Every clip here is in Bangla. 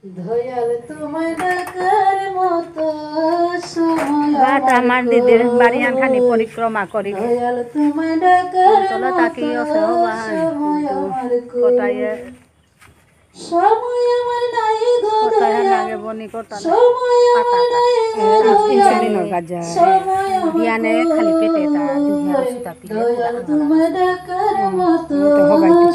দয়াল তোমায় ডাকার মতো সময় রাত আমার দিদির বাড়ি আনখানি পরিক্রমা করি দয়াল তোমায় ডাকার তোলা তাকি আছে সময় আমার কোথায় সময় আমার নাই গো কোথায় দয়াল লাগে বনি কোথা সময় আমার নাই গো ইনসুলিনের গাজা সময় বিয়ানে খালি পেটে তা দুহিয়া রসুতা পিলে দয়াল তোমায় ডাকার মতো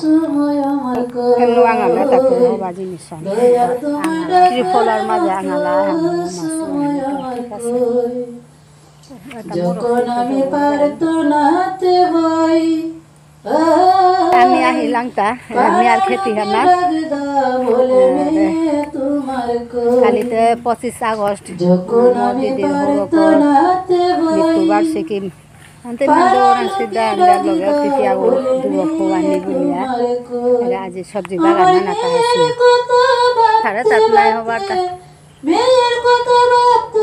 সময় আমার কেন আঙালা তারপরে হবা জিনিস দয়াল তোমায় ডাকার ত্রিফলার মাঝে আঙালা সময় আমার যখন আমি পারতো নাতে বই আমি আহিলাম তা আমি আর খেতি না কালিতে 25 আগস্ট দিদির মৃত্যুবার্ষিকী অন্তে দৌড়ান সিদ্ধা আন্দার লগে তৃতীয় যুবক আনি বলিয়া আজি সবজি বাগান না তাহাছি সাড়ে তাত নাই হবার তা মেয়ের কথা ভাবতে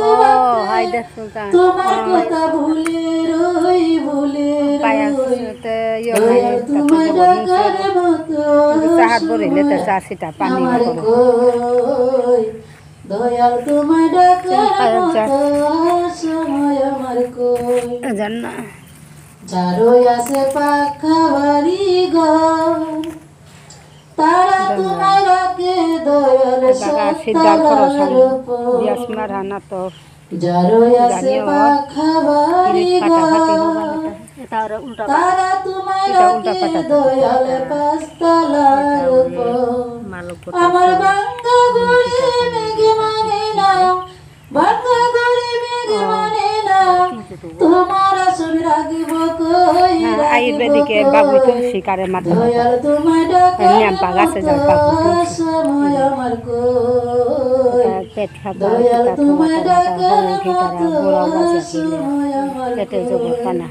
হাই দেখ সুলতান তোমার কথা ভুলে রই ভুলে পায়াতে তোমায় ডাকার মতো চাহাত বরিলে তো চা সিটা পানি দয়াল তোমায় ডাকার মতো সময় আমার কই জান্না যারই আছে পাখা বাড়ি ঘর তারা তোমায় রাখে দয়াল সত্তালার উপর যারই আছে পাখা বাড়ি ঘর তারা তোমায় রাখে দয়াল পাঁচতলার উপর আমার বাঙ্গা গড়ে মেঘে মানে না বাঙ্গা গড়ে মেঘে মানে না তোমার আসন রাখিব কই আয়ুর্বেদিকে বাবু তুলসী কারে মাথা দয়াল তোমায় ডাকার গাছে যাও বাবু সময় আমার কই পেট খাবা দয়াল তোমায় ডাকার গোড়া বাজা সময় আমার পেটে জগৎ পানা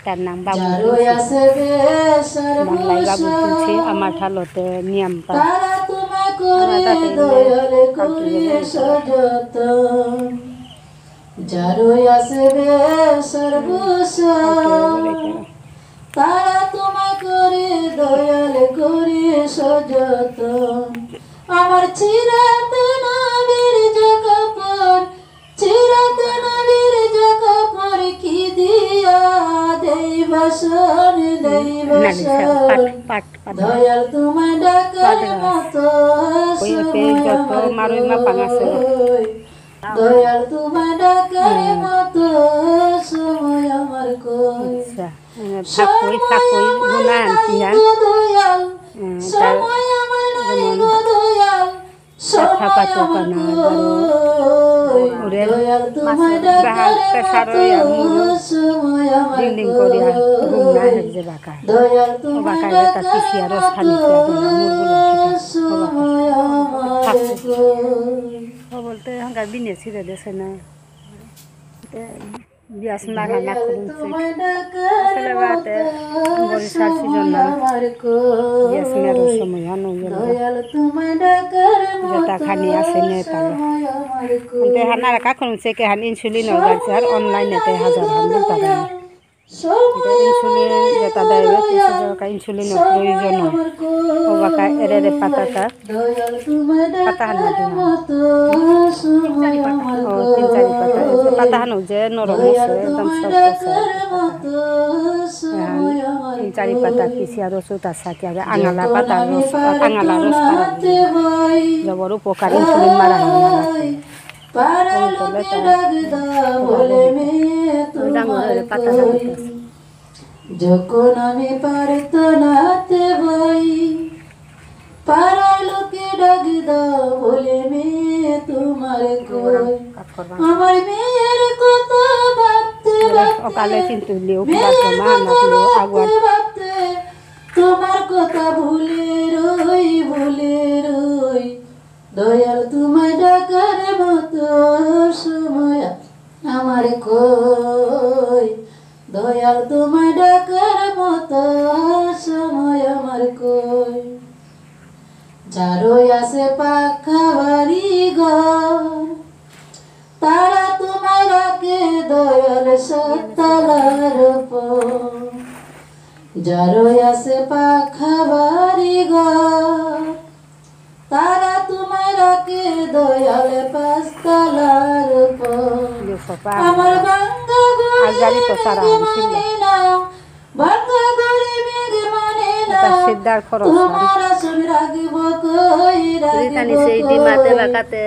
তার নাম বাবু যারই আছে বেশার বাংলায় বাবু তুলসী আমার ঠালতে নিয়ম পা তারা তোমায় করে দয়াল করে সযতন যারই আছে বেশার তারা তোমায় করে দয়াল করে সযতন আমার চিরাতে নবীর কাপড় চিরাতে নবীর কাপড় কি দিয়া দেই বাসন দয়াল তোমায় ডাকার মতো দয়াল তোমায় ডাকার মতো সময় আমার কই দয়াল সময় আমার নাই গো দয়াল দয়াল তোমায় ডাকার মতো সময় আমার দয়াল তোমায় ডাকার সময় আমার বলতে হাঙ্গার বিনে ছিঁড়ে দেছে না বিয়াস মারা না আসলে বাতে বরিশাল সিজন না বিয়াস মেরোর সময় হানো যেটা খানি আছে নেতালে কিন্তু হানারা কাখন চেকে হান ইনসুলিন হয়েছে আর অনলাইনেতে হাজার হান তারা ইনসুলিন যেটা ডায়াবেটিস ইনসুলিনের প্রয়োজন ও বাকা এরে পাতাটা পাতা হানা দিন ও 3-4 পাতা পাতা হানো যে নরম আছে একদম সফট আছে 3-4 পাতা পিছি আর রসুন আছে আগে আঙালা পাতা রস আঙালা রস জবর উপকার ইনসুলিন মারা যখন আমি পারতো নাতে বই পাড়ার লোকে ডাক দাও বলে মেয়ে তোমার কই আমার মেয়ের কথা ভাবতে ভাবতে তোমার কথা ভুলে রই দয়াল তোমায় ডাকার মতো সময় আমার কই দয়াল তোমায় ডাকার মতো সময় আমার কই যারই আছে পাখা বাড়ি ঘর তারা তোমায় রাখে দয়াল সত্তালার উপর যারই আছে পাখা বাড়ি ঘর তারা তোমায় আর গাড়ি তো সারা হানছিল এটা সিদ্ধার খরচ রিতানি সেই ডিমাতে বাকাতে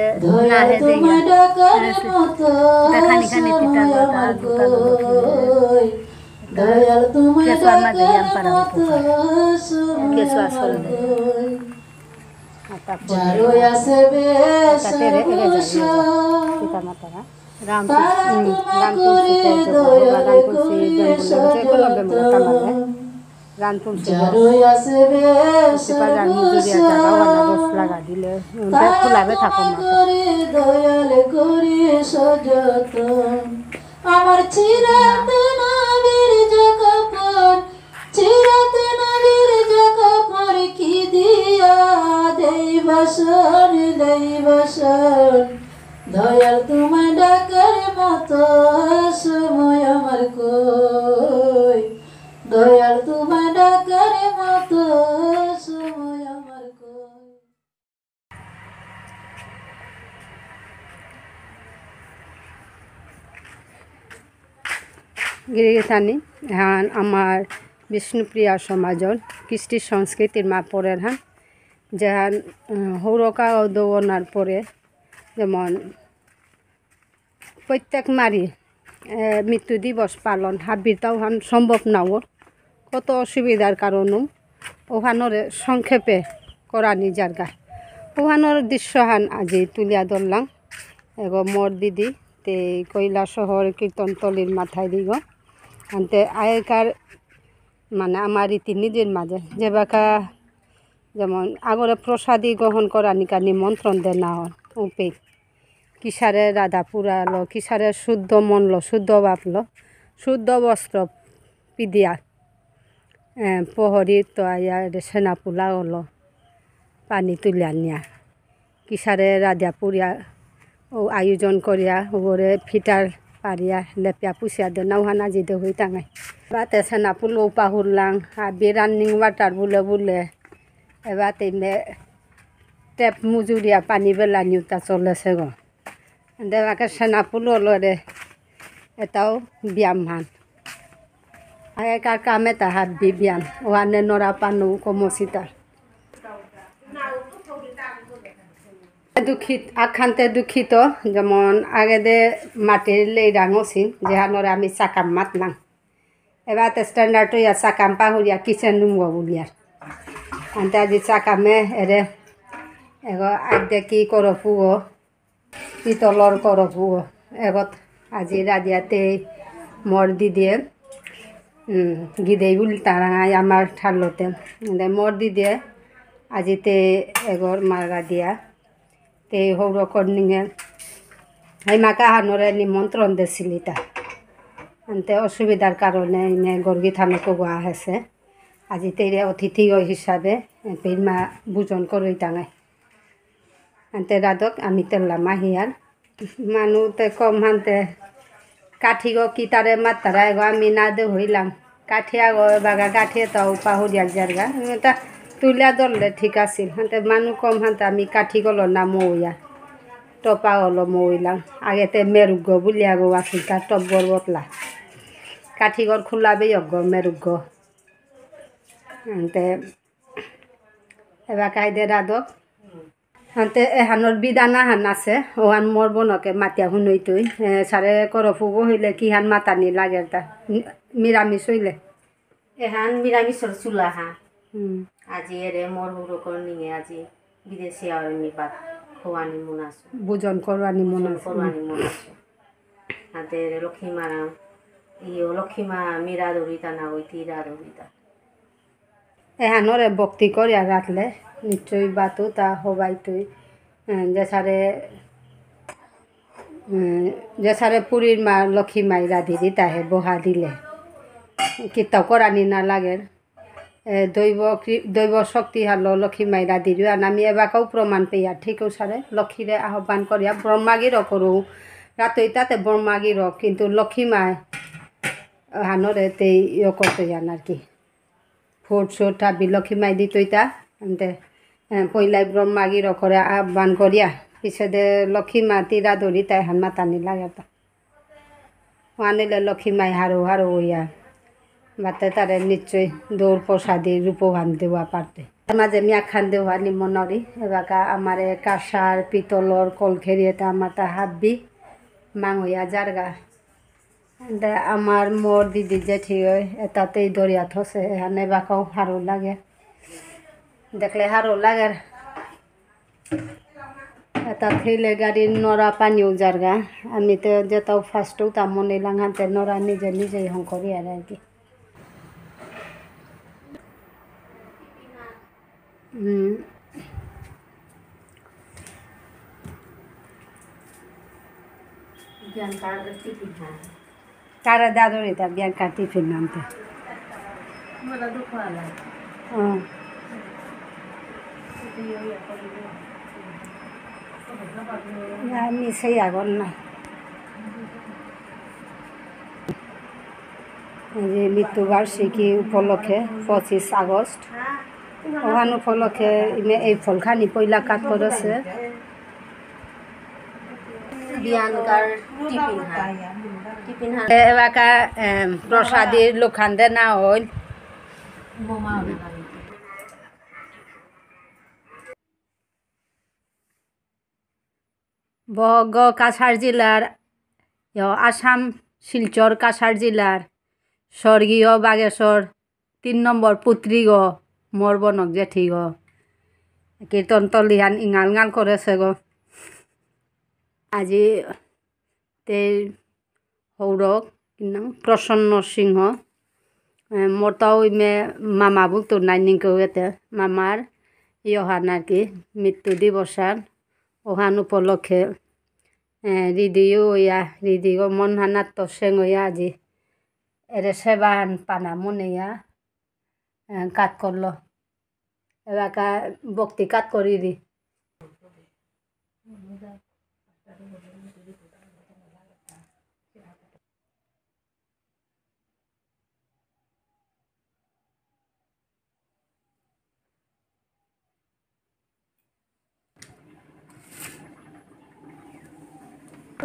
না হে দেয়া দেখানি খানি পিতা লতা দোকান দয়াল তুমি কেসুয়ার মাঝে ইয়াম পারা হতো কেসুয়া সরে সীতা মাতারা রাম রান তুলসী মজুরিয়া জায়গা রস লাগা দিলে খোলাবে থাকো দয়াল করি সযতন আমার চিরাতে নবীর জগপর চিরাতে নবীর জগপর কি দিয়া দেবসন দয়াল তোমায় ডাকার মতো সময় আমার কই দয়াল তোমায় ডাকার মতো সময় আমার কই গিরিগিসানি হ্যাঁ আমার বিষ্ণুপ্রিয়া সমাজর কৃষ্টি সংস্কৃতির মা পরের হ্যাঁ যেহান হৌরকা দৌনার পরে যেমন প্রত্যেক মারি মৃত্যু দিবস পালন হাবিরটাও হান সম্ভব নাওর কত অসুবিধার কারণও ওখানোরে সংক্ষেপে করানি জায়গা ওখানোর দৃশ্যহান আজি তুলিয়া ধরলাম এগো মোর দিদি তে কৈলা শহর কীর্তনতলির মাথায় দিগ আনতে আগেকার মানে আমার রীতিনীতির মাঝে যে বাকা যেমন আগরে প্রসাদী গ্রহণ করা নিকা নিমন্ত্রণ দে না হন উপে কিসারে রাধা পুরালো কিসারে শুদ্ধ মনলো শুদ্ধ ভাবলো শুদ্ধ বস্ত্র পিদিয়া প্রহরী তো আয়া সেনা পোলা হলো পানি তুলিয়া নিয়া কিসারে রাধা পুরিয়া ও আয়োজন করিয়া ওরে ফিটার পারিয়া লেপিয়া পুষিয়া দে নাওহানা জিদে হই টাঙাই বাতে সেনা পুলো পাহুরলাং হাবি রানিং ওয়াটার বুলে বুলে এবার তেমে টেপ মজুরিয়া পানি বেলা নিউতা চলেছে গো দেবাকে সেনা পুলো লরে এটাও ব্যায়াম হান আগেকার কাম এটা হাবি ব্যায়াম ওখানে নরা পানু কমসিতার দুঃখিত আখান্তে দুঃখিত যেমন আগে দে মাটির লেই ডাঙছিন যেহানরে আমি চাকাম মাতলাম এবার স্ট্যান্ডার্ড ইয়া চাকাম পাহুরিয়া কিচেন রুম বুলিয়ার আনতে আজি চাকামে এরে এগো আগে কি করো পুয়ো পিতলর করো পুয়ো এগত আজি রাজিয়াতে মর দিদিয়ে গিদেই বুলি তারাঙাই আমার ঠাল্লতে মর দিদিয়ে আজিতে এগর মারা দিয়া তে সৌরকর নিঙে সেই মাকা হানরে নিমন্ত্রণ দিছিলি তা আনতে অসুবিধার কারণে এনে গর্গী থানকো গোয়া আছে আজি তেরে অতিথি হিসাবে মা ভোজন করই টাঙাই আনতে রাধক আমি তেললাম আহিয়ার মানুষতে কম হানতে কাঠি গো কি তারে মাতারা এগো আমি না দে হইলাম কাঠিয়া গো বাগা কাঠিয়ে তাও পাহুরিয়ার জায়গা তা তুলিয়া ধরলে ঠিক আছিল হাতে মানুষ কম হাতে আমি কাঠি গলো না মৌয়া টপা হলো মৌলাম আগেতে মেরুগ্য বুলিয়া গো আছিল তার টব্বর বতলা কাঠিঘর খোলাবে অজ্ঞ মেরুগ্য হাতে এবার কাইদে রাধক হাতে এহানোর বিদানা হান আছে ওহান মোর বনকে মাতিয়া শুনই তুই সারে করফুগো হইলে কি হান মাতানি লাগে তা নিরামিষ হইলে এহান নিরামিষর চুলা হা আজি এরে মোর হুরকর নিয়ে আজি বিদেশি আর নিপাত খোয়ানি মন আছো ভোজন করবানি মন করবানি মন আছো হাতে লক্ষ্মী মারা ইও লক্ষ্মী মা মীরা দরিতা না ওই তীরা দরিতা এহানোরে ভক্তি করিয়া রাখলে নিশ্চয়ই বাতো তা হবাই তুই যে পুরীর মা লক্ষ্মী মাই রাধি দি তাহে বহা দিলে কিতাও করানি না লাগে দৈব শক্তি হালো লক্ষ্মী মাই রাধি দিও আর আমি এবাকেও প্রমাণ পেয়া ঠিকও সারে লক্ষ্মীরে আহ্বান করিয়া ব্রহ্মাগিরও করো রাতই তাতে ব্রহ্মাগিরও কিন্তু লক্ষ্মী মায় হানরে তে ইয়ে করতে যান আর কি ফোট সোট হাবি লক্ষ্মী মাই দিতইতা এমতে পইলাই ব্রহ্মাগিরও করে আহ্বান করিয়া পিছতে লক্ষ্মী মা তীরা ধরি তাই হান মাতানি লাগে আনিলে লক্ষ্মী মাই হারো হারো হইয়া বাতে তারে নিশ্চয় দৌড় প্রসাদী রূপবান দেওয়া পারতে তার মাঝে মিয়া খান দেওয়া নিমনরি এবাকা আমারে কাঁসার পিতলর কলখেরি এটা আমার তা হাতবি মাং হইয়া জারগা আমার মোর দিদি জেঠি হয় এটাতেই দরিয়া থসে এখানে বাকাও হারো লাগে দেখলে হারো লাগে এটা থেলে গাড়ির নরা পানিও জারগা আমি তো যেটাও ফার্স্টেও তা মনে লাঙাতে নরা নিজে নিজেই হং করি আর কি কারা দাদুরি তা বিয়ার কাটি ফির নামতে আমি সেই আগর না যে মৃত্যুবার্ষিকী উপলক্ষে 25 আগস্ট ওখান উপলক্ষে এই ফলখানি পয়লা কাট করেছে এবাকা প্রসাদীর লোখান দে না হইল বগ কাছাড় জেলার আসাম শিলচর কাছাড় জেলার স্বর্গীয় বাগেশ্বর 3 নম্বর পুত্রী গ মোর বনক জেঠি গ কীর্তন তলিহান ইঙাল গাল করেছে গো আজি তে সৌরক প্রসন্ন সিংহ মোরটাও ইমে মামা বুকতো নাইনিংকেও এতে মামার ইহান আর কি মৃত্যু দিবসার ওহান উপলক্ষে রিদিও ইয়া রিদিও মন হানাত তো সেং হইয়া আজি এরে সেবাহান পানা মনেয়া কাট করলো এলাকা ভক্তি কাট করি দি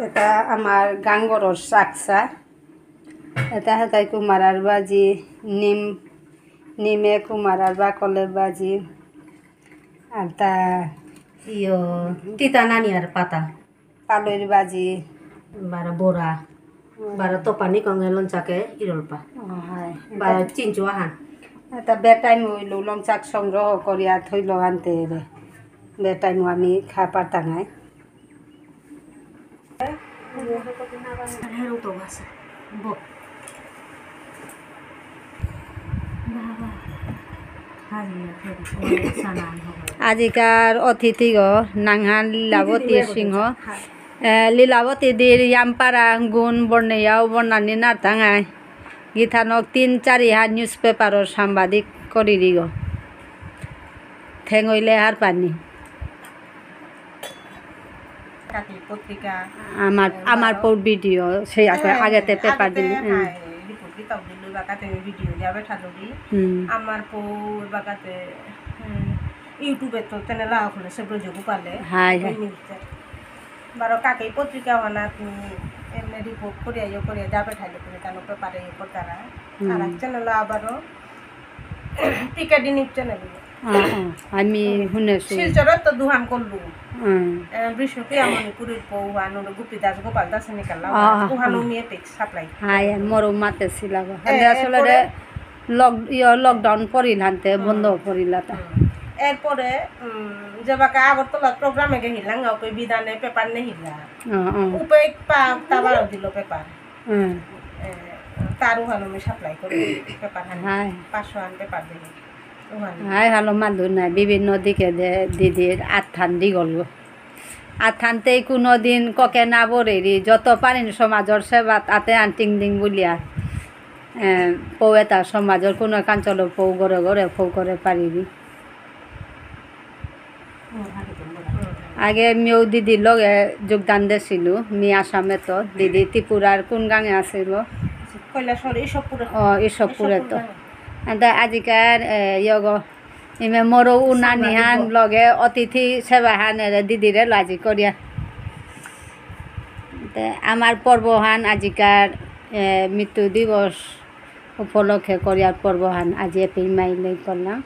এটা আমার গাঙ্গরর শাকসা এটা হেতাই কুমারার বাজি নিমে কুমারার বাকলের বাজি আর তা তিতা নানিয়ার পাতা পালইর বাজি বারা বড়া বারা তোপানি কঙ্গে লঞ্চাকে ইরলপা বারা চিনচুয়া হান এটা বেটাইম হইল লংচাক সংগ্রহ করিয়া থইল আনতে রে বেটাইম আমি খাই পারতাঙাই আজিকার অতিথি গ নাংহা লীলাবতী সিংহ লীলাবতী দির ইয়ামপারা গুণ বর্ণেয়াও বর্ণানি নারতাঙাই গীতানক 3-4 হাত নিউজ পেপারর সাংবাদিক করি গ ঠেঙইলে আর পানি আমার পর ভিডিও সেই আগেতে পেপার দিল ভিডিও যাবে ঠাকুরি আমার পৌ বাগাতে ইউটিউবে তো চ্যানেল খুলে সে ব্রজগু পালে বারো কাকে পত্রিকা হনা এমনি রিপোর্ট করিয়া করিয়া যাবে ঠাইলে করে কেন পেপারে করতারা আর চ্যানেল আবারও টিকাডি নিউজ চ্যানেল আমি শুনেছি শিলচরের তো দুহান করলু বৃষ্ণকে মণিপুরের পৌহান গুপি দাস গোপাল দাস নিকালা উহানো নিয়ে টেক্স সাপ্লাই হাই মরো মাতে ছিলাব আসলে লকডাউন পড়িল হানতে বন্ধ পড়িলা তা এরপরে যেবাকে আগরতলা প্রোগ্রামে গে হিলাং ওপে বিধানে পেপার নে হিলা উপে তাবার দিল পেপার তার উহানো আমি সাপ্লাই করি পেপার হান 500 হান পেপার দিই হাই ভালো মাধুর নাই বিভিন্ন দিকে দিদির আত্থান দি গল আত্থানতেই কোনো দিন ককে না বরেরি যত পারেন সমাজের সেবা তাতে আনটিং দিং বলিয়া পৌ এটা সমাজের কোনো কাঞ্চল পৌ ঘরে ঘরে পৌ করে পারিবি আগে মেয়েও দিদির লগে যোগদান দিছিল মি আসামে তো দিদি ত্রিপুরার কোন গাঙে আছিল ইসবপুরে তো আজিকার ইয়গ ইমে মরো উনানিহান লগে অতিথি সেবাহানেরে দিদিরে লাজি করিয়া আমার পর্বহান আজিকার মৃত্যু দিবস উপলক্ষে করিয়ার পর্বহান আজি এপ্রিল মাইলে করলাম